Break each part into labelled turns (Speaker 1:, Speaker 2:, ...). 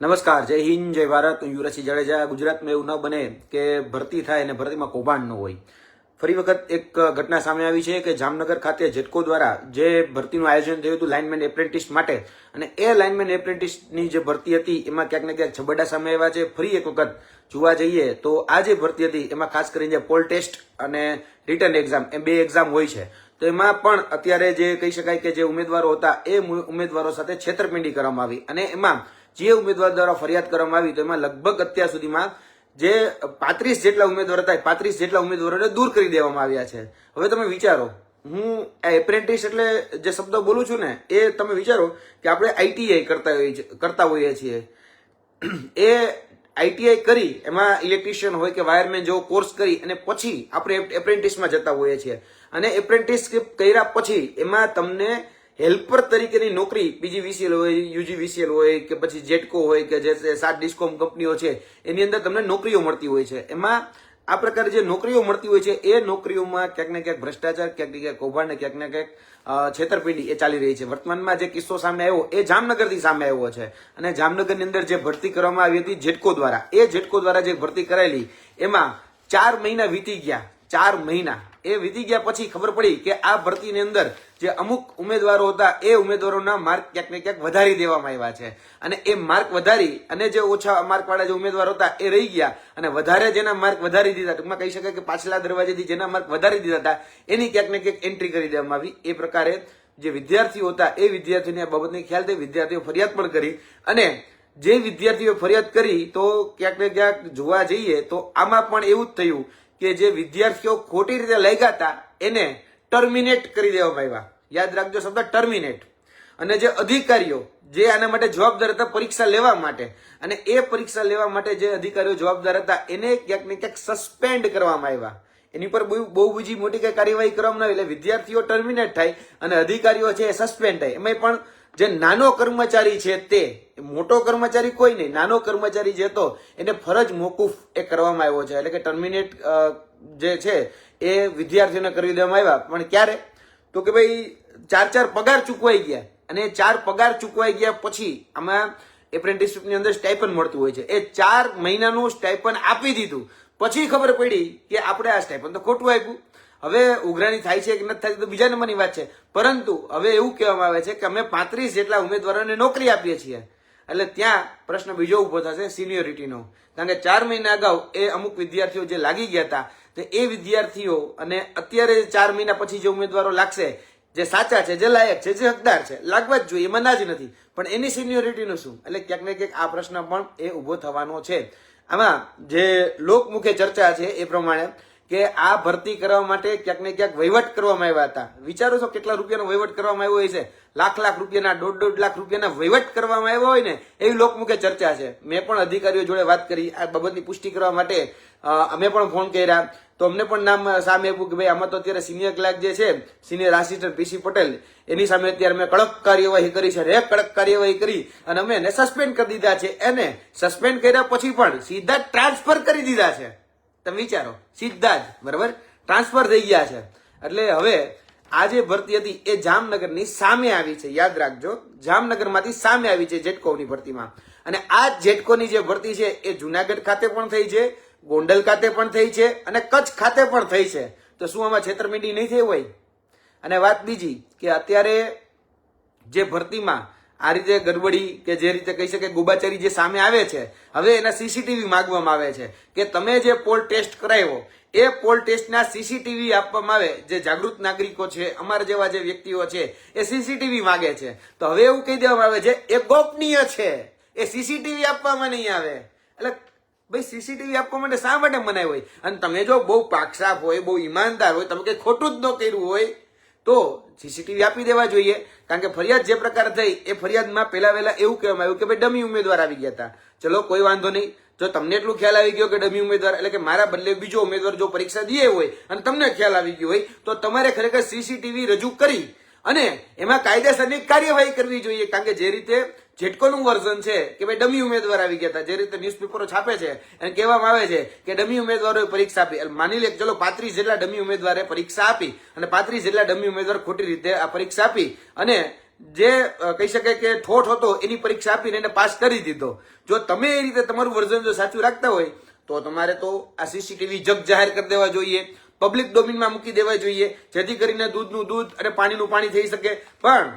Speaker 1: નમસ્કાર, જય હિન્દ, જય ભારત. હું યુવરાજસિંહ જાડેજા. ગુજરાતમાં એવું ન બને કે ભરતી થાય અને ભરતીમાં કૌભાંડ ન હોય. ફરી વખત એક ઘટના સામે આવી છે કે જામનગર ખાતે જેટકો દ્વારા જે ભરતીનું આયોજન થયું હતું લાઇનમેન એપ્રેન્ટિસ માટે, અને એ લાઇનમેન એપ્રેન્ટિસની જે ભરતી હતી એમાં ક્યાંક ને ક્યાંક છબરડા સામે આવ્યા છે. ફરી એક વખત જોવા જઈએ તો આ જે ભરતી હતી એમાં ખાસ કરીને પોલ ટેસ્ટ અને રિટર્ન એક્ઝામ એ બે એક્ઝામ હોય છે. તો એમાં પણ અત્યારે જે કહી શકાય કે જે ઉમેદવારો હતા એ ઉમેદવારો સાથે છેતરપિંડી કરવામાં આવી, અને એમાં જે ઉમેદવાર દ્વારા ફરિયાદ કરવામાં આવી તો એમાં લગભગ અત્યાર સુધીમાં જે 35 જેટલા ઉમેદવાર હતા 35 જેટલા ઉમેદવારોને દૂર કરી દેવામાં આવ્યા છે. હવે તમે વિચારો, હું એપ્રેન્ટિસ એટલે જે શબ્દ બોલું છું ને એ તમે વિચારો કે આપણે આઈટીઆઈ કરતા હોઈએ છીએ. એ આઈટીઆઈ કરી એમાં ઇલેક્ટ્રિશિયન હોય કે વાયરમેન જેવો કોર્સ કરી અને પછી આપણે એપ્રેન્ટિસમાં જતા હોઈએ છીએ, અને એપ્રેન્ટિસશીપ કર્યા પછી એમાં તમને હેલ્પર તરીકેની નોકરી PGVCL હોય, UGVCL હોય કે પછી જેટકો હોય કે જે 7 ડિસ્કોમ કંપનીઓ છે એની અંદર તમને નોકરીઓ મળતી હોય છે. એમાં આ પ્રકારે જે નોકરીઓ મળતી હોય છે એ નોકરીઓમાં ક્યાંક ને ક્યાંક ભ્રષ્ટાચાર, ક્યાંક ને ક્યાંક કૌભાંડ, ક્યાંક ને ક્યાંક છેતરપિંડી એ ચાલી રહી છે. વર્તમાનમાં જે કિસ્સો સામે આવ્યો એ જામનગરથી સામે આવ્યો છે, અને જામનગરની અંદર જે ભરતી કરવામાં આવી હતી જેટકો દ્વારા, એ જેટકો દ્વારા જે ભરતી કરાયેલી એમાં 4 મહિના વીતી ગયા. 4 મહિના એ વીતી ગયા પછી ખબર પડી કે આ ભરતીની અંદર જે અમુક ઉમેદવારો હતા એ ઉમેદવારોના માર્ક ક્યાંક ને ક્યાંક વધારી દેવામાં આવ્યા છે, અને એ માર્ક વધારી અને જે ઓછા માર્ક વાળા જે ઉમેદવારો હતા એ રહી ગયા, અને વધારે જેના માર્ક વધારી દીધા, ટૂંકમાં કહી શકાય કે પાછલા દરવાજેથી જેના માર્ક વધારી દીધા હતા એની ક્યાંક ને ક્યાંક એન્ટ્રી કરી દેવામાં આવી. એ પ્રકારે જે વિદ્યાર્થીઓ હતા એ વિદ્યાર્થીઓને આ બાબતની ખ્યાલ થઈ, વિદ્યાર્થીઓ ફરિયાદ પણ કરી, અને જે વિદ્યાર્થીઓ ફરિયાદ કરી તો ક્યાંક ને ક્યાંક જોવા જઈએ તો આમાં પણ એવું જ થયું કે જે વિદ્યાર્થીઓ ખોટી રીતે લાગ્યા હતા એને ટર્મિનેટ કરી દેવામાં આવ્યા. યાદ રાખજો શબ્દ ટર્મિનેટ. અને જે અધિકારીઓ જે આના માટે જવાબદાર હતા પરીક્ષા લેવા માટે, અને એ પરીક્ષા લેવા માટે જે અધિકારીઓ જવાબદાર હતા એને ક્યાંક ને ક્યાંક સસ્પેન્ડ કરવામાં આવ્યા. એની પર બહુ બીજી મોટી કઈ કાર્યવાહી કરવામાં આવી, એટલે વિદ્યાર્થીઓ ટર્મિનેટ થાય અને અધિકારીઓ છે એ સસ્પેન્ડ થાય. એમાં પણ જે નાનો કર્મચારી છે તે, મોટો કર્મચારી કોઈ નહીં, નાનો કર્મચારી જે હતો એને ફરજ મોકૂફ એ કરવામાં આવ્યો છે, એટલે કે ટર્મિનેટ જે છે એ વિદ્યાર્થીઓને કરી દેવામાં આવ્યા. પણ ક્યારે? તો કે ભાઈ 4 પગાર ચૂકવાઈ ગયા, અને 4 પગાર ચૂકવાઈ ગયા પછી આમાં એપ્રેન્ટિસશીપની અંદર સ્ટાઇપન્ડ મળતું હોય છે. એ 4 મહિનાનું સ્ટાઇપન્ડ આપી દીધું પછી ખબર પડી કે આપણે આ સ્ટાઇપન્ડ તો ખોટું આપ્યું. હવે ઉઘરાણી થાય છે કે નથી થતી તો બીજા નંબરની વાત છે, પરંતુ હવે એવું કહેવામાં આવે છે કે અમે 35 જેટલા ઉમેદવારોને નોકરી આપીએ છીએ. એટલે ત્યાં પ્રશ્ન બીજો ઉભો થશે સિનિયોરિટીનો, કારણ કે 4 મહિના અગાઉ એ અમુક વિદ્યાર્થીઓ જે લાગી ગયા હતા તો એ વિદ્યાર્થીઓ અને અત્યારે 4 મહિના પછી જે ઉમેદવારો લાગશે જે સાચા છે, જે લાયક છે, જે હકદાર છે, લાગવા જ જોઈએ, એમાં ના જ નથી, પણ એની સિનિયોરિટીનું શું? એટલે ક્યાંક ને ક્યાંક આ પ્રશ્ન પણ એ ઉભો થવાનો છે. આમાં જે લોકમુખે ચર્ચા છે એ પ્રમાણે કે આ ભરતી કરવા માટે ક્યાંક ને ક્યાંક વહીવટ કરવામાં આવ્યા હતા. વિચારો છો કેટલા રૂપિયાનો વહીવટ કરવામાં આવ્યો હોય છે? લાખ રૂપિયાના, 1.5 લાખ રૂપિયાના વહીવટ કરવામાં આવ્યો હોય ને એવી લોકમુખે ચર્ચા છે. મેં પણ અધિકારીઓ જોડે વાત કરી આ બાબતની પુષ્ટિ કરવા માટે, અમે પણ ફોન કર્યા તો અમને પણ નામ સામે આપ્યું કે ભાઈ આમાં તો અત્યારે સિનિયર ક્લાર્ક જે છે, સિનિયર આસિસ્ટન્ટ PC પટેલ, એની સામે અત્યારે મેં કડક કાર્યવાહી કરી છે, કડક કાર્યવાહી કરી અને અમે એને સસ્પેન્ડ કરી દીધા છે. એને સસ્પેન્ડ કર્યા પછી પણ સીધા ટ્રાન્સફર કરી દીધા છે. તમે વિચારો, સીધા જ બરાબર ટ્રાન્સફર થઈ ગયા છે. એટલે હવે આ જે ભરતી હતી એ જામનગરની સામે આવી છે. યાદ રાખજો, જામનગરમાંથી સામે આવી છે જેટકોની ભરતીમાં. અને આ જેટકોની જે ભરતી છે એ જુનાગઢ ખાતે પણ થઈ છે, ગોંડલ ખાતે પણ થઈ છે, અને કચ્છ ખાતે પણ થઈ છે. તો શું આમાં છેતરપિંડી નહીં થઈ હોય? અને વાત બીજી કે અત્યારે જે ભરતીમાં આ રીતે ગડબડી કે જે રીતે કહી શકે ગોબાચારી જે સામે આવે છે, હવે એના CCTV માંગવામાં આવે છે કે તમે જે પોલ ટેસ્ટ કરાવ્યો એ પોલ ટેસ્ટના CCTV આપવામાં આવે. જે જાગૃત નાગરિકો છે, અમારા જેવા જે વ્યક્તિઓ છે એ CCTV માંગે છે. તો હવે એવું કહી દેવામાં આવે છે એ ગોપનીય છે, એ CCTV આપવામાં નહીં આવે. એટલે ભાઈ CCTV આપવા માટે શા માટે મનાય હોય? અને તમે જો બહુ પાકસાફ હોય, બહુ ઈમાનદાર હોય, તમે કઈ ખોટું જ ન કર્યું હોય તો CCTV આપી દેવા જોઈએ. કારણ કે ફરિયાદ જે પ્રકાર થઈ એ ફરિયાદમાં પહેલા વહેલા એવું કહેવામાં આવ્યું કે ભાઈ ડમી ઉમેદવાર આવી ગયા હતા. ચલો કોઈ વાંધો નહીં, જો તમને એટલું ખ્યાલ આવી ગયો કે ડમી ઉમેદવાર એટલે કે મારા બદલે બીજો ઉમેદવાર જો પરીક્ષા દીએ હોય અને તમને ખ્યાલ આવી ગયો હોય તો તમારે ખરેખર CCTV રજૂ કરી અને એમાં કાયદેસરની કાર્યવાહી કરવી જોઈએ. કારણ કે જે રીતે જેટકોનું વર્ઝન છે કે ભાઈ ડમી ઉમેદવાર આવી ગયા હતા, જે રીતે ન્યૂઝપેપરો છાપે છે અને કહેવામાં આવે છે કે ડમી ઉમેદવારોએ પરીક્ષા આપી. માની લે ચલો 35 જેટલા ડમી ઉમેદવારે પરીક્ષા આપી અને 35 જેટલા ડમી ઉમેદવાર ખોટી રીતે આ પરીક્ષા આપી અને જે કહી શકાય કે ઠોઠ હતો એની પરીક્ષા આપીને એને પાસ કરી દીધો. જો તમે એ રીતે તમારું વર્ઝન જો સાચું રાખતા હોય તો તમારે તો આ સીસીટીવી જગ જાહેર કરી દેવા જોઈએ, પબ્લિક ડોમેનમાં મૂકી દેવા જોઈએ, જેથી કરીને દૂધનું દૂધ અને પાણીનું પાણી થઈ શકે. પણ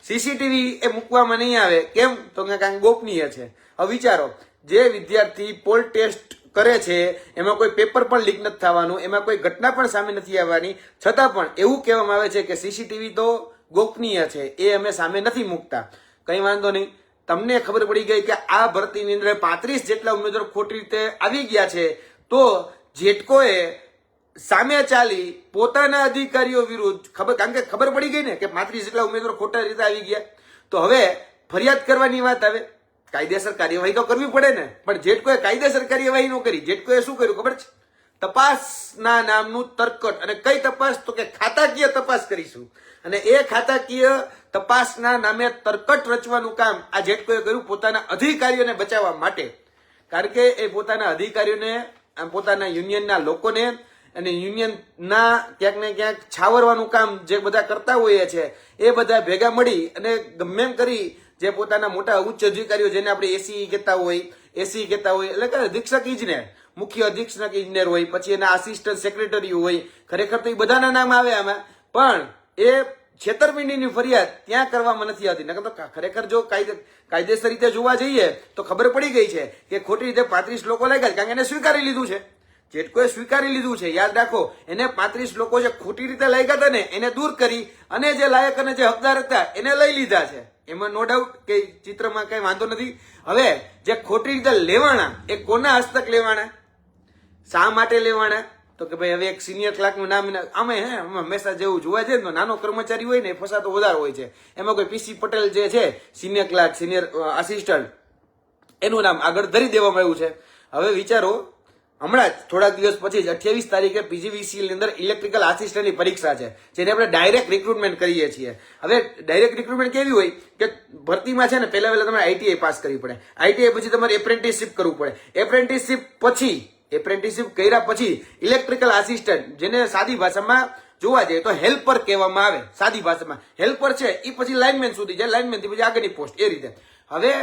Speaker 1: સીસીટીવી એ મૂકવામાં નહીં આવે. કેમ? તો કારણ ગોપનીય છે. હવે વિચારો, જે વિદ્યાર્થી પોલ ટેસ્ટ કરે છે એમાં કોઈ પેપર પણ લીક નથી થવાનું, એમાં કોઈ ઘટના પણ સામે નથી આવવાની, છતાં પણ એવું કહેવામાં આવે છે કે સીસીટીવી તો ગોપનીય છે, એ અમે સામે નથી મૂકતા. કઈ વાંધો નહીં, તમને ખબર પડી ગઈ કે આ ભરતીની અંદર 35 જેટલા ઉમેદવારો ખોટી રીતે આવી ગયા છે, તો જેટકોએ સામે ચાલી પોતાના અધિકારીઓ વિરુદ્ધ કારણ કે ખબર પડી ગઈ ને કે 35 જેટલા ઉમેદવારો ખોટા રીતે આવી ગયા, તો હવે ફરિયાદ કરવાની વાત આવે, કાયદેસર કાર્યવાહી તો કરવી પડે ને. પણ જેટકોએ કાયદેસર કાર્યવાહી ન કરી, જેટકોએ શું કર્યું ખબર છે? તપાસના નામનું તરકટ. અને કઈ તપાસ? તો કે ખાતાકીય તપાસ કરીશું. અને એ ખાતાકીય તપાસના નામે તરકટ રચવાનું કામ આ જેટકોએ કર્યું પોતાના અધિકારીઓને બચાવવા માટે. કારણ કે એ પોતાના અધિકારીઓને, પોતાના યુનિયનના લોકોને અને યુનિયનના ક્યાંક ને ક્યાંક છાવરવાનું કામ જે બધા કરતા હોઈએ છે એ બધા ભેગા મળી અને ગમે એમ કરી જે પોતાના મોટા ઉચ્ચ અધિકારીઓ, જેને આપણે એસી કહેતા હોય, એટલે કે અધિક્ષક ઇજનેર, મુખ્ય અધિક્ષક ઇજનેર હોય, પછી એના આસિસ્ટન્ટ સેક્રેટરી હોય, ખરેખર તો એ બધાના નામ આવે આમાં, પણ એ છેતરપિંડીની ફરિયાદ ત્યાં કરવામાં નથી આવતી. નકર તો ખરેખર જો કાયદેસર રીતે જોવા જઈએ તો ખબર પડી ગઈ છે કે ખોટી રીતે 35 લોકો લાગ્યા, કારણ કે એને સ્વીકારી લીધું છે. જેટકોએ સ્વીકારી લીધું છે, યાદ રાખો, એને 35 લોકો જે ખોટી રીતે લાગ્યા હતા ને એને દૂર કરી અને જે લાયક અને જે હકદાર હતા એને લઈ લીધા છે. એમાં નો ડાઉટ કે ચિત્રમાં કઈ વાંધો નથી. હવે જે ખોટી રીતે લેવાના એ કોના હસ્તક લેવાના, શા માટે લેવાના? તો કે ભાઈ હવે એક સિનિયર ક્લાર્કનું નામ અમે હંમેશા જેવું જોવા જઈએ તો નાનો કર્મચારી હોય ને એ ફસાતો વધારે હોય છે. એમાં કોઈ પીસી પટેલ જે છે સિનિયર ક્લાર્ક, સિનિયર આસિસ્ટન્ટ, એનું નામ આગળ ધરી દેવામાં આવ્યું છે. હવે વિચારો, હમણાં જ થોડાક દિવસ પછી 28 તારીખે પીજીવીસીએલ ની અંદર ઇલેક્ટ્રિકલ આસિસ્ટન્ટની પરીક્ષા છે, જેને આપણે ડાયરેક્ટ રિક્રુટમેન્ટ કરીએ છીએ. હવે ડાયરેક્ટ રિક્રુટમેન્ટ કેવી હોય કે ભરતીમાં છે ને પહેલા તમારે આઈટીઆઈ પાસ કરવી પડે, આઈટીઆઈ પછી તમારે એપ્રેન્ટિસશીપ કરવું પડે, એપ્રેન્ટિસશીપ કર્યા પછી ઇલેક્ટ્રિકલ આસિસ્ટન્ટ, જેને સાદી ભાષામાં જોવા જઈએ તો હેલ્પર કહેવામાં આવે, સાદી ભાષામાં હેલ્પર છે, એ પછી લાઇનમેન સુધી જાય, લાઇનમેન થી પછી આગળની પોસ્ટ, એ રીતે. હવે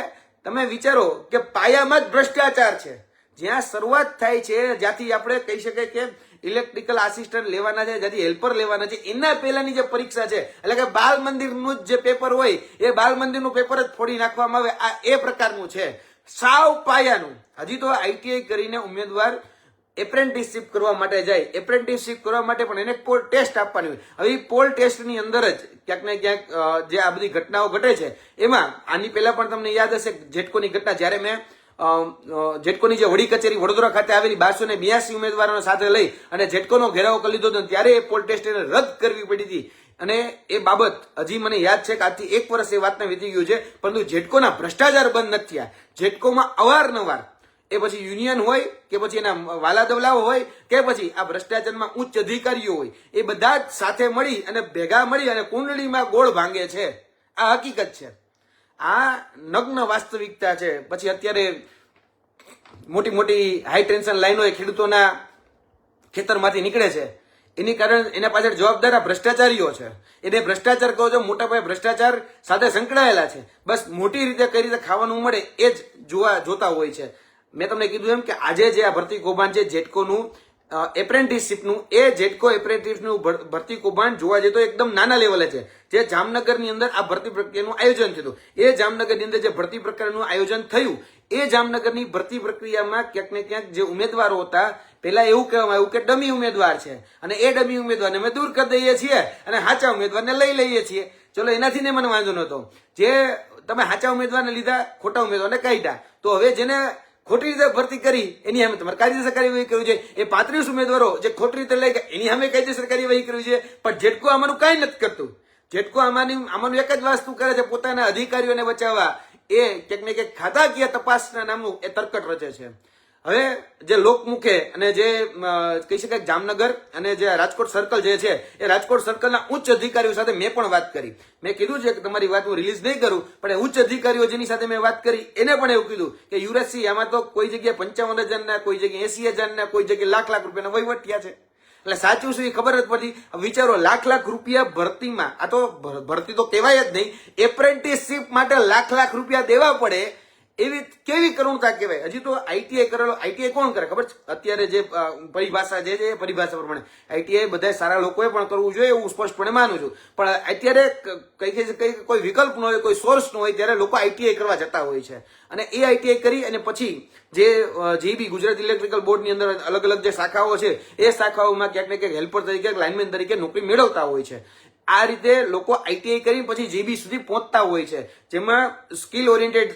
Speaker 1: તમે વિચારો કે પાયામાં જ ભ્રષ્ટાચાર છે. જ્યાં શરૂઆત થાય છે, જ્યાંથી આપણે કહી શકાય કે ઇલેક્ટ્રિકલ આસિસ્ટન્ટ લેવાના છે, જ્યાંથી હેલ્પર લેવાના છે, એના પહેલાની જે પરીક્ષા છે, એટલે કે બાલ મંદિરનું જ જે પેપર હોય એ બાલ મંદિરનું પેપર જ ફોડી નાખવામાં આવે. આ એ પ્રકારનું છે, સાવ પાયાનું. હજી તો આઈટીઆઈ કરીને ઉમેદવાર એપ્રેન્ટિસશીપ કરવા માટે જાય, એપ્રેન્ટિસશીપ કરવા માટે પણ એને પોલ ટેસ્ટ આપવાની હોય. હવે એ પોલ ટેસ્ટની અંદર જ ક્યાંક ને ક્યાંક જે આ બધી ઘટનાઓ ઘટે છે, એમાં આની પહેલા પણ તમને યાદ હશે જેટકોની ઘટના, જ્યારે મેં જેટકોની જે વડી કચેરી વડોદરા ખાતે આવેલી 1282 ઉમેદવારોને સાથે લઈ અને જેટકોનો ઘેરાવો કરી લીધો હતો, ત્યારે એ પોલ ટેસ્ટ એને રદ કરવી પડી હતી. અને એ બાબત હજી મને યાદ છે કે આજથી 1 વર્ષ એ વાતને વીતી ગયું છે, પરંતુ જેટકોના ભ્રષ્ટાચાર બંધ નથી થયા. જેટકોમાં અવારનવાર, એ પછી યુનિયન હોય કે પછી એના વાલા દવલાઓ હોય કે પછી આ ભ્રષ્ટાચારમાં ઉચ્ચ અધિકારીઓ હોય, એ બધા જ સાથે મળી અને ભેગા મળી અને કુંડળીમાં ગોળ ભાંગે છે. આ હકીકત છે, આ નગ્ન વાસ્તવિકતા છે. પછી અત્યારે મોટી મોટી હાઈ ટેન્શન લાઈનો એ ખેડૂતોના ખેતરમાંથી નીકળે છે, એની કારણ એના પાછળ જવાબદાર ભ્રષ્ટાચારીઓ છે. એને ભ્રષ્ટાચાર કહો છો, મોટા પાયે ભ્રષ્ટાચાર સાથે સંકળાયેલા છે. બસ મોટી રીતે કઈ રીતે ખાવાનું મળે એ જ જોતા હોય છે. મેં તમને કીધું એમ કે આજે જે આ ભરતી કૌભાંડ છે જેટકોનું એપ્રેન્ટિસશીપનું, એ જેટકો એપ્રેન્ટિસનું ભરતી કૌભાંડ જોવા જઈએ તો એકદમ નાના લેવલે છે. જે જામનગરની અંદર આ ભરતી પ્રક્રિયાનું આયોજન થયું, એ જામનગરની અંદર જે ભરતી પ્રક્રિયાનું આયોજન થયું, એ જામનગરની ભરતી પ્રક્રિયામાં ક્યાંક ને ક્યાંક જે ઉમેદવારો હતા, પહેલા એવું કહેવામાં આવ્યું કે ડમી ઉમેદવાર છે અને એ ડમી ઉમેદવારને અમે દૂર કરી દઈએ છીએ અને સાચા ઉમેદવારને લઈ લઈએ છીએ. ચલો, એનાથી ને મને વાંધો નહોતો. જે તમે સાચા ઉમેદવારને લીધા, ખોટા ઉમેદવારને કાઢ્યા, તો હવે જેને ખોટી રીતે ભરતી કરી એની સામે તમારે કાયદેસર કાર્યવાહી કરવી જોઈએ. એ 35 ઉમેદવારો જે ખોટી રીતે લઈ ગયા એની સામે કાયદેસર કાર્યવાહી કરવી જોઈએ. પણ જેટકો આમાંનું કાંઈ નથી કરતું. જેટકો આમાંનું એક જ વસ્તુ કરે છે, પોતાના અધિકારીઓને બચાવવા. એ ક્યાંક ને ક્યાંક ખાતાકીય તપાસના નામનું એ તરકટ રચે છે. હવે જે લોકમુખે અને જે કહી શકાય જામનગર અને જે રાજકોટ સર્કલ જે છે, એ રાજકોટ સર્કલના ઉચ્ચ અધિકારીઓ સાથે મેં પણ વાત કરી. મેં કીધું છે કે તમારી વાત હું રિલીઝ નહીં કરું, પણ એ ઉચ્ચ અધિકારીઓ જેની સાથે મેં વાત કરી એને પણ એવું કીધું કે યુવરાજસિંહ, આમાં તો કોઈ જગ્યાએ 55,000 ના, કોઈ જગ્યાએ 80,000 ના, કોઈ જગ્યાએ લાખ રૂપિયાના વહીવટ થયા છે. એટલે સાચું શું એ ખબર જ પડતી. વિચારો, લાખ રૂપિયા ભરતીમાં, આ તો ભરતી તો કહેવાય જ નહીં, એપ્રેન્ટિસશીપ માટે લાખ રૂપિયા દેવા પડે, એવી કેવી કરુણતા કહેવાય. હજી તો આઈટીઆઈ કરેલો, આઈટીઆઈ કોણ કરે ખબર છે? અત્યારે જે પરિભાષા જે છે એ પરિભાષા પ્રમાણે આઈટીઆઈ બધા સારા લોકોએ પણ કરવું જોઈએ, હું સ્પષ્ટપણે માનું છું. પણ અત્યારે કઈ કોઈ વિકલ્પ ન હોય, કોઈ સોર્સ ન હોય, ત્યારે લોકો આઈટીઆઈ કરવા જતા હોય છે. અને એ આઈટીઆઈ કરી અને પછી જે બી ગુજરાત ઇલેક્ટ્રિકલ બોર્ડની અંદર અલગ અલગ જે શાખાઓ છે એ શાખાઓમાં ક્યાંક ને ક્યાંક હેલ્પર તરીકે, લાઇનમેન તરીકે નોકરી મેળવતા હોય છે. આ રીતે લોકો આઈટીઆઈ કરી પછી જીબી સુધી પહોંચતા હોય છે, જેમાં સ્કિલ ઓરિએન્ટેડ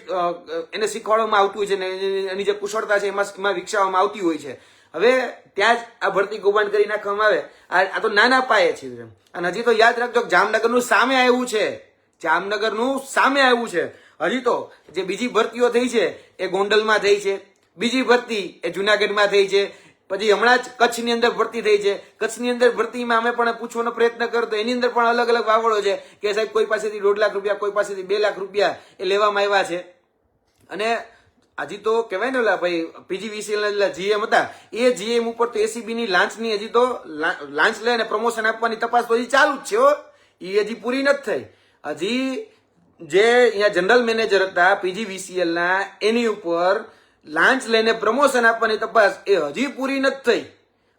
Speaker 1: એને શીખવાડવામાં આવતું હોય છે ને એની જે કુશળતા છે એમાં વિકસાવવામાં આવતી હોય છે. હવે ત્યાં જ આ ભરતી કૌભાંડ કરી નાખવામાં આવે. આ તો નાના પાયે છે. અને હજી તો યાદ રાખજો, જામનગરનું સામે આવ્યું છે, જામનગરનું સામે આવ્યું છે. હજી તો જે બીજી ભરતીઓ થઈ છે એ ગોંડલમાં થઈ છે, બીજી ભરતી એ જુનાગઢમાં થઈ છે, પછી હમણાં જ કચ્છની અંદર ભરતી થઈ છે. કચ્છની અંદર ભરતીમાં અમે પણ પૂછવાનો પ્રયત્ન કરતો, એની અંદર પણ અલગ અલગ વાવડો છે કે સાહેબ કોઈ પાસેથી 1.5 લાખ રૂપિયા, કોઈ પાસેથી 2 લાખ રૂપિયા એ લેવામાં આવ્યા છે. અને હજી તો કહેવાય ને ભાઈ પીજીવીસીએલ જીએમ હતા, એ જીએમ ઉપર તો એસીબી ની લાંચની હજી તો લાંચ લઈને પ્રમોશન આપવાની તપાસ તો હજી ચાલુ જ છે. એ હજી પૂરી નથી થઈ. હજી જે અહીંયા જનરલ મેનેજર હતા પીજીવીસીએલ ના, એની ઉપર લાંચ લઈને પ્રમોશન આપવાની તપાસ એ હજી પૂરી નથી થઈ.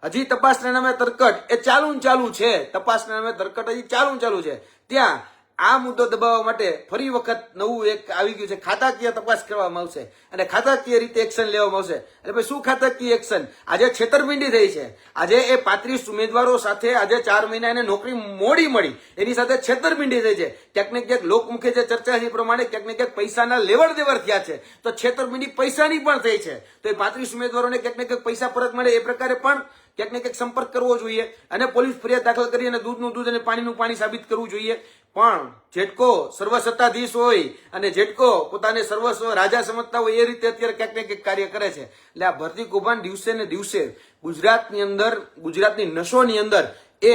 Speaker 1: હજી તપાસના નામે તરકટ એ ચાલુ છે. તપાસના નામે તરકટ હજી ચાલુ છે. ત્યાં આ મુદ્દો દબાવવા માટે ફરી વખત નવું એક આવી ગયું છે, ખાતાકીય તપાસ કરવામાં આવશે અને ખાતાકીય રીતે એક્શન લેવામાં આવશે. એટલે ભાઈ શું ખાતાકીય એક્શન? આજે છેતરપિંડી થઈ છે. આજે એ 35 ઉમેદવારો સાથે આજે 4 મહિના એને નોકરી મોડી મળી, એની સાથે છેતરપિંડી થઈ છે. ક્યાંક ને ક્યાંક લોકમુખે જે ચર્ચા છે એ પ્રમાણે ક્યાંક ને ક્યાંક પૈસાના લેવડ દેવડ થયા છે. તો છેતરપિંડી પૈસાની પણ થઈ છે. તો એ 35 ઉમેદવારોને ક્યાંક ને ક્યાંક પૈસા પરત મળે એ પ્રકારે પણ ક્યાંક ને ક્યાંક સંપર્ક કરવો જોઈએ અને પોલીસ ફરિયાદ દાખલ કરી અને દૂધનું દૂધ અને પાણીનું પાણી સાબિત કરવું જોઈએ. પણ જેટકો સર્વસત્તાધીશ હોય અને જેટકો પોતાને સર્વસ્વ રાજા સમજતા હોય એ રીતે અત્યારે ક્યાંક ને ક્યાંક કાર્ય કરે છે. એટલે આ ભરતી કૌભાંડ દિવસે ને દિવસે ગુજરાતની અંદર, ગુજરાતની નશોની અંદર એ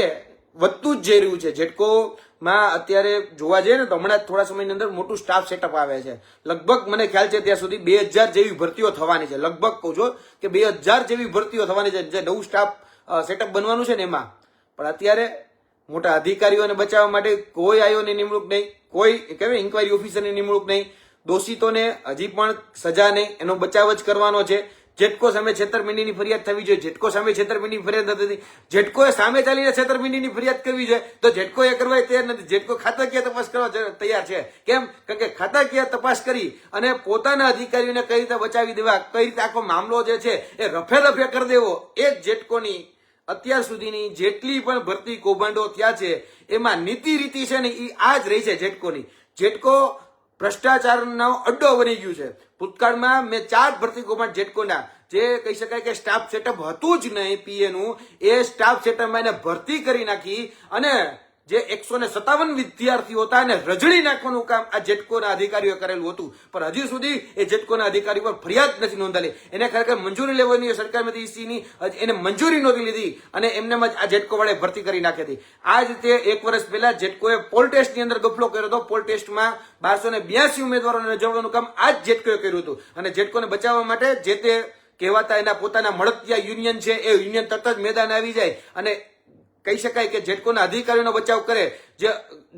Speaker 1: વધતું જ જઈ રહ્યું છે. જેટકોમાં અત્યારે જોવા જઈએ ને તો હમણાં થોડા સમયની અંદર મોટું સ્ટાફ સેટઅપ આવે છે. લગભગ મને ખ્યાલ છે ત્યાં સુધી 2000 જેવી ભરતીઓ થવાની છે. લગભગ કહું છું કે 2000 જેવી ભરતીઓ થવાની છે, જે નવું સ્ટાફ સેટઅપ બનવાનું છે ને એમાં. પણ અત્યારે મોટા અધિકારીઓને બચાવવા માટે કોઈ આયોની નિમણૂક નહીં, કોઈ કહેવાય ઇન્કવાયરી ઓફિસરની નિમણૂક નહીં, દોષિતોને હજી પણ સજા નહીં, એનો બચાવ જ કરવાનો છે. જેટકો સામે છેતરપિંડીની ફરિયાદ થવી જોઈએ. જેટકો સામે છેતરપિંડીની ફરિયાદ નથી, જેટકોએ સામે ચાલીને છેતરપિંડીની ફરિયાદ કરવી જોઈએ, તો જેટકો એ કરવા તૈયાર નથી. જેટકો ખાતાકીય તપાસ કરવા તૈયાર છે. કેમ? કારણ કે ખાતાકીય તપાસ કરી અને પોતાના અધિકારીઓને કઈ રીતે બચાવી દેવા, કઈ રીતે આખો મામલો જે છે એ રફે દફે કરી દેવો, એ જ જેટકોની અત્યાર સુધીની જેટલી પણ ભરતી કૌભાંડો થયા છે એમાં નીતિ રીતિ છે ને એ આ જ રહી છે જેટકોની. જેટકો ભ્રષ્ટાચારનો અડ્ડો બની ગયું છે. ભૂતકાળમાં મેં 4 ભરતી કૌભાંડ જેટકોના, જે કહી શકાય કે સ્ટાફ સેટઅપ હતું જ નહીં પીએ નું, એ સ્ટાફ સેટઅપમાં એને ભરતી કરી નાખી અને જે 157 વિદ્યાર્થીઓ હતા એને રજડી નાખવાનું કામ આ જેટકોના અધિકારીઓ કરેલું હતું. પણ હજી સુધી એ જેટકોના અધિકારી પર ફરિયાદ નથી નોંધાલી. એને ખરેખર મંજૂરી લેવાની સરકારમાંથી ઈસીની એને મંજૂરી નહોતી લીધી અને એમને આ જેટકો વડે ભરતી કરી નાખી હતી. આ જ રીતે 1 વર્ષ પહેલા જેટકોએ પોલ ટેસ્ટની અંદર ગફલો કર્યો હતો. પોલ ટેસ્ટમાં 1282 ઉમેદવારોને રજવવાનું કામ આ જ જેટકોએ કર્યું હતું. અને જેટકોને બચાવવા માટે જે તે કહેવાતા એના પોતાના મળતિયા યુનિયન છે એ યુનિયન તરત જ મેદાન આવી જાય અને કહી શકાય કે જેટકોના અધિકારીઓનો બચાવ કરે,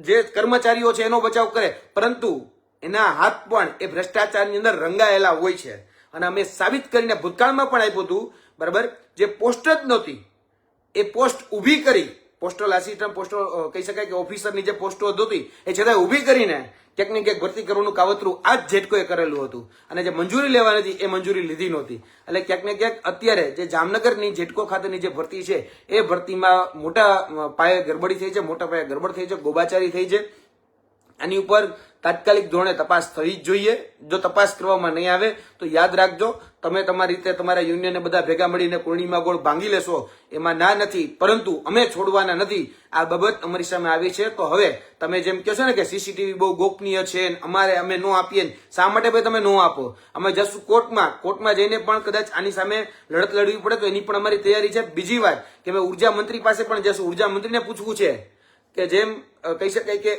Speaker 1: જે કર્મચારીઓ છે એનો બચાવ કરે, પરંતુ એના હાથ પણ એ ભ્રષ્ટાચારની અંદર રંગાયેલા હોય છે. અને અમે સાબિત કરીને ભૂતકાળમાં પણ આપ્યું હતું, બરાબર, જે પોસ્ટ જ નહોતી એ પોસ્ટ ઊભી કરી, પોસ્ટલ આસિસ્ટન્ટ, પોસ્ટલ કહી શકાય કે ઓફિસરની જે પોસ્ટો હતી એ છતાં ઊભી કરીને ક્યાંક ને ક્યાંક ભરતી કરવાનું કાવતરું આ જ જેટકોએ કરેલું હતું. અને જે મંજૂરી લેવાની હતી એ મંજૂરી લીધી નહોતી. એટલે ક્યાંક ને ક્યાંક અત્યારે જે જામનગરની જેટકો ખાતેની જે ભરતી છે એ ભરતીમાં મોટા પાયે ગરબડી થઈ છે, મોટા પાયે ગરબડ થઈ છે, ગોબાચારી થઈ છે. આની ઉપર તાત્કાલિક ધોરણે તપાસ થવી જ જોઈએ. જો તપાસ કરવામાં નહીં આવે તો યાદ રાખજો, તમે તમારી રીતે તમારા યુનિયનને બધા ભેગા મળીને પૂર્ણિમા ગોળ ભાંગી લેશો, એમાં ના નથી. પરંતુ અમે છોડવાના નથી. આ બાબત અમારી સામે આવી છે તો હવે તમે જેમ કહો છો ને કે સીસીટીવી બહુ ગોપનીય છે, અમે નો આપીએ, શા માટે ભાઈ તમે નો આપો? અમે જશું કોર્ટમાં જઈને પણ કદાચ આની સામે લડત લડવી પડે તો એની પણ અમારી તૈયારી છે. બીજી વાત કે અમે ઉર્જા મંત્રી પાસે પણ જશું. ઉર્જા મંત્રીને પૂછવું છે કે જેમ કહી શકાય કે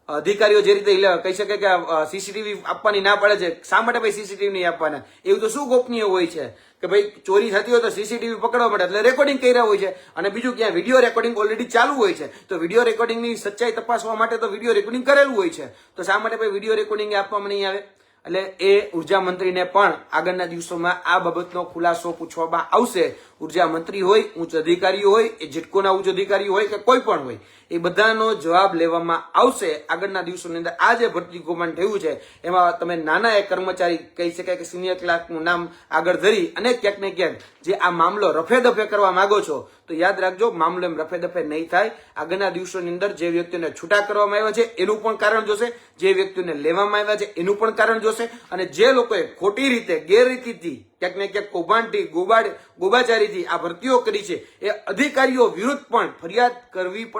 Speaker 1: અધિકારીઓ જે રીતે કહી શકે કે સીસીટીવી આપવાની ના પડે છે, શા માટે ભાઈ સીસીટીવી નહીં આપવાના? એવું તો શું ગોપનીય હોય છે કે ભાઈ ચોરી થતી હોય તો સીસીટીવી પકડવા પડે એટલે રેકોર્ડિંગ કર્યા હોય છે, અને બીજું ક્યાં વિડીયો રેકોર્ડિંગ ઓલરેડી ચાલુ હોય છે, તો વિડીયો રેકોર્ડિંગની સચ્ચાઈ તપાસવા માટે તો વિડીયો રેકોર્ડિંગ કરેલું હોય છે, તો શા માટે ભાઈ વિડીયો રેકોર્ડિંગ આપવામાં નહીં આવે? એટલે એ ઉર્જા મંત્રીને પણ આગળના દિવસોમાં આ બાબતનો ખુલાસો પૂછવામાં આવશે. ઉર્જા મંત્રી હોય, ઉચ્ચ અધિકારીઓ હોય, એ જેટકોના ઉચ્ચ અધિકારીઓ હોય કે કોઈ પણ હોય, એ બધાનો જવાબ લેવામાં આવશે આગળના દિવસોની અંદર. આ જે ભરતી કૌભાંડ થયું છે એમાં તમે નાના એક કર્મચારી કહી શકાય કે સિનિયર ક્લાર્કનું નામ આગળ ધરી અને ક્યાંક ને ક્યાંક જે આ મામલો રફે દફે કરવા માંગો છો, તો યાદ રાખજો મામલો એમ રફે દફે નહીં થાય. આગળના દિવસોની અંદર જે વ્યક્તિઓને છૂટા કરવામાં આવ્યા છે એનું પણ કારણ જોશે, જે વ્યક્તિઓને લેવામાં આવ્યા છે એનું પણ કારણ જોશે, અને જે લોકોએ ખોટી રીતે ગેરરીતિથી ક્યાંક ને ક્યાંક કૌભાંડથી ગોબાચારીથી આ ભરતીઓ કરી છે એ અધિકારીઓ વિરુદ્ધ પણ ફરિયાદ કરવી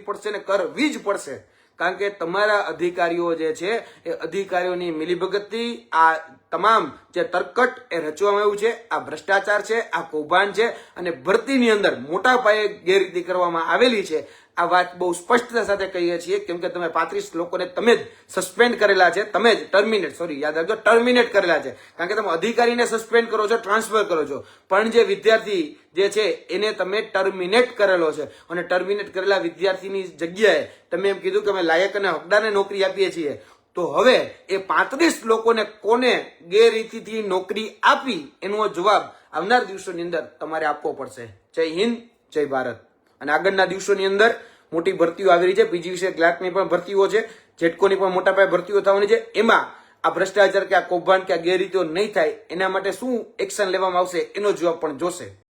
Speaker 1: પડશે ને કરવી જ પડશે. કારણ કે તમારા અધિકારીઓ જે છે એ અધિકારીઓની મિલીભગતથી આ તમામ જે તરકટ એ રચવામાં આવ્યું છે, આ ભ્રષ્ટાચાર છે, આ કૌભાંડ છે, અને ભરતીની અંદર મોટા પાયે ગેરરીતિ કરવામાં આવેલી છે. આ વાત બહુ સ્પષ્ટતા સાથે કહીએ છીએ, કેમ કે તમે 35 લોકોને તમે જ સસ્પેન્ડ કરેલા છે, તમે જ ટર્મિનેટ કરેલા છે. કારણ કે તમે અધિકારીને સસ્પેન્ડ કરો છો, ટ્રાન્સફર કરો છો, પણ જે વિદ્યાર્થી જે છે એને તમે ટર્મિનેટ કરેલો છે, અને ટર્મિનેટ કરેલા વિદ્યાર્થીની જગ્યાએ તમે એમ કીધું કે અમે લાયક અને હકદારને નોકરી આપીએ છીએ. તો હવે એ 35 લોકોને કોને ગેરરીતિથી નોકરી આપી એનો જવાબ આવનાર દિવસોની અંદર તમારે આપવો પડશે. જય હિન્દ, જય ભારત. અને આગળના દિવસોની અંદર મોટી ભરતીઓ આવી રહી છે, પીજીવીસીએલ ક્લાર્કની પણ ભરતીઓ છે, જેટકોની પણ મોટા પાયે ભરતીઓ થવાની છે. એમાં આ ભ્રષ્ટાચાર કે આ કૌભાંડ કે આ ગેરરીતિઓ નહીં થાય એના માટે શું એક્શન લેવામાં આવશે એનો જવાબ પણ જોશે.